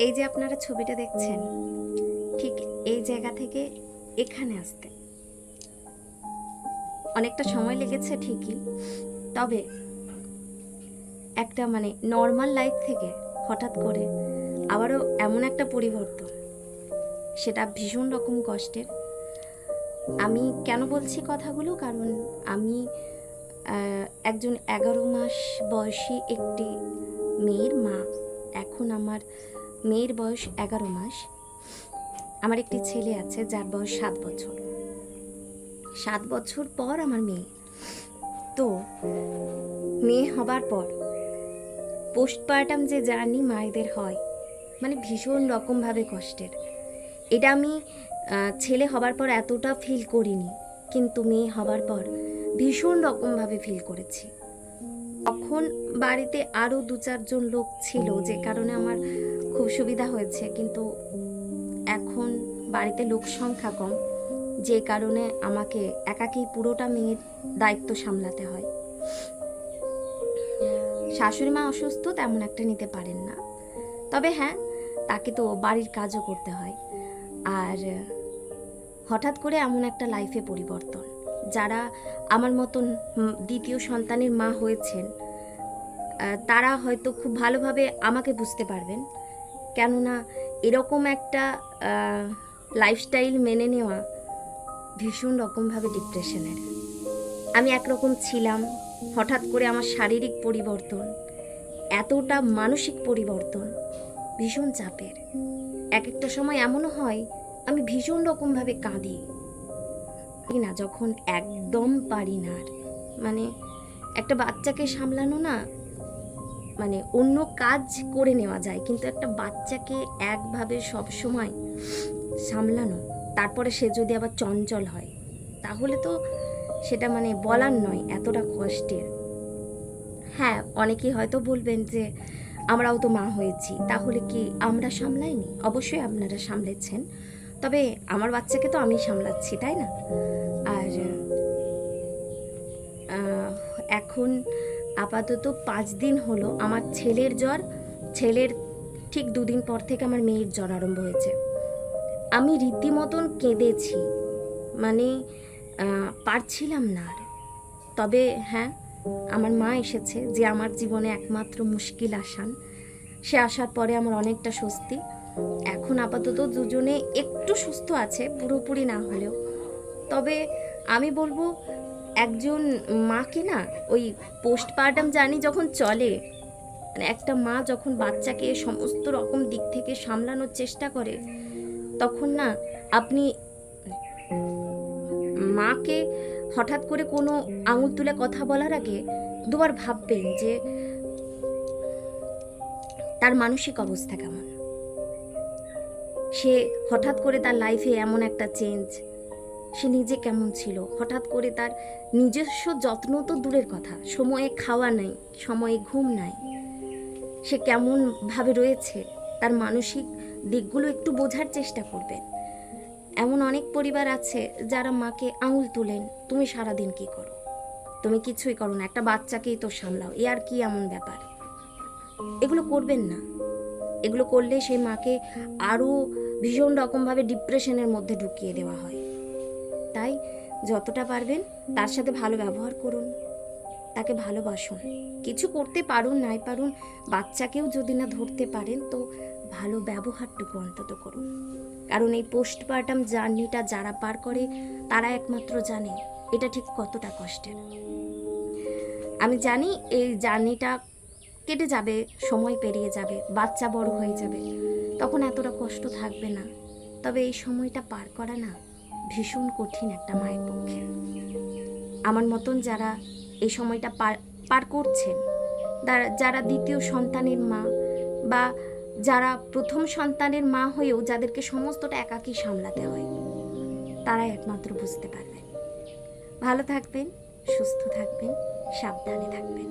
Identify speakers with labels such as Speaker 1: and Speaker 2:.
Speaker 1: এই যে আপনারা ছবিটা দেখছেন, ঠিক এই জায়গা থেকে এখানে আসতে অনেকটা সময় লেগেছে ঠিকই, তবে একটা নর্মাল লাইফ থেকে হঠাৎ করে আবারও এমন একটা পরিবর্তন, সেটা ভীষণ রকম কষ্টের। আমি কেন বলছি কথাগুলো, কারণ আমি একজন 11 মাস বয়সী একটি মেয়ের মা। এখন আমার মেয়ের বয়স 11 মাস। আমার একটি ছেলে আছে যার বয়স 7 বছর। 7 বছর পর আমার মেয়ে। তো মেয়ে হবার পর পোস্টপার্টাম যে জার্নি মায়েদের হয়, ভীষণ রকমভাবে কষ্টের। এটা আমি ছেলে হবার পর এতটা ফিল করিনি, কিন্তু মেয়ে হবার পর ভীষণ রকমভাবে ফিল করেছি। তখন বাড়িতে আরও 2-4 জন লোক ছিল, যে কারণে আমার খুব সুবিধা হয়েছে, কিন্তু এখন বাড়িতে লোক সংখ্যা কম, যে কারণে আমাকে একাকেই পুরোটা মেয়ের দায়িত্ব সামলাতে হয়। শাশুড়ি মা অসুস্থ, তেমন একটা নিতে পারেন না, তবে হ্যাঁ, তাকে তো বাড়ির কাজও করতে হয়। আর হঠাৎ করে এমন একটা লাইফে পরিবর্তন, যারা আমার মতন দ্বিতীয় সন্তানের মা হয়েছেন, তারা হয়তো খুব ভালোভাবে আমাকে বুঝতে পারবেন। কেননা এরকম একটা লাইফস্টাইল মেনে নেওয়া ভীষণ রকমভাবে ডিপ্রেশনের। আমি একরকম ছিলাম, হঠাৎ করে আমার শারীরিক পরিবর্তন, এতটা মানসিক পরিবর্তন, ভীষণ চাপের। এক একটা সময় এমনও হয় আমি ভীষণ রকমভাবে কাঁদি না, যখন একদম পারি না আর। একটা বাচ্চাকে সামলানো না, অন্য কাজ করে নেওয়া যায়, কিন্তু একটা বাচ্চাকে একভাবে সব সময় সামলানো, তারপরে সে যদি আবার চঞ্চল হয়, তাহলে তো সেটা বলার নয়, এতটা কষ্টের। হ্যাঁ, অনেকেই হয়তো বলবেন যে আমরাও তো মা হয়েছি, তাহলে কি আমরা সামলাইনি? অবশ্যই আপনারা সামলেছেন, তবে আমার বাচ্চাকে তো আমি সামলাচ্ছি, তাই না? আর এখন আপাতত 5 দিন হলো আমার ছেলের জ্বর। ছেলের ঠিক 2 দিন পর থেকে আমার মেয়ের জ্বর আরম্ভ হয়েছে। আমি রীতিমতন কেঁদেছি, পারছিলাম না আর। তবে হ্যাঁ, আমার মা এসেছে, যে আমার জীবনে একমাত্র মুশকিল আসান। সে আসার পরে আমার অনেকটা স্বস্তি। এখন আপাতত দুজনে একটু সুস্থ আছে, পুরোপুরি না হলেও। তবে আমি বলবো, একজন মাকে না, ওই পোস্টপার্টাম জার্নি যখন চলে, একটা মা যখন বাচ্চাকে সমস্ত রকম দিক থেকে সামলানোর চেষ্টা করে, তখন না আপনি মাকে হঠাৎ করে কোনো আঙুল তুলে কথা বলার আগে দুবার ভাববেন যে তার মানসিক অবস্থা কেমন। সে হঠাৎ করে তার লাইফে এমন একটা চেঞ্জ, সে নিজে কেমন ছিল, হঠাৎ করে তার নিজস্ব যত্ন তো দূরের কথা, সময়ে খাওয়া নাই, সময়ে ঘুম নাই, সে কেমনভাবে রয়েছে, তার মানসিক দিকগুলো একটু বোঝার চেষ্টা করবেন। এমন অনেক পরিবার আছে যারা মাকে আঙুল তুলেন, তুমি সারাদিন কি করো, তুমি কিছুই করো না, একটা বাচ্চাকেই তো সামলাও, এ আর কি এমন ব্যাপার। এগুলো করবেন না। এগুলো করলে সেই মাকে আরও ভীষণ রকমভাবে ডিপ্রেশনের মধ্যে ঢুকিয়ে দেওয়া হয়। তাই যতটা পারবেন তার সাথে ভালো ব্যবহার করুন, তাকে ভালোবাসুন। কিছু করতে পারুন নাই পারুন, বাচ্চাকেও যদি না ধরতে পারেন, তো ভালো ব্যবহারটুকু অন্তত করুন। কারণ এই পোস্টপার্টাম জার্নিটা যারা পার করে, তারা একমাত্র জানে এটা ঠিক কতটা কষ্টের। আমি জানি এই জার্নিটা কেটে যাবে, সময় পেরিয়ে যাবে, বাচ্চা বড় হয়ে যাবে, তখন এতটা কষ্ট থাকবে না। তবে এই সময়টা পার করা না ভীষণ কঠিন একটা মায়ের পক্ষে। আমার মতন যারা এই সময়টা পার করছেন, যারা দ্বিতীয় সন্তানের মা, বা যারা প্রথম সন্তানের মা হয়েও যাদেরকে সমস্তটা একাকী সামলাতে হয়, তারাই একমাত্র বুঝতে পারবেন। ভালো থাকবেন, সুস্থ থাকবেন, সাবধানে থাকবেন।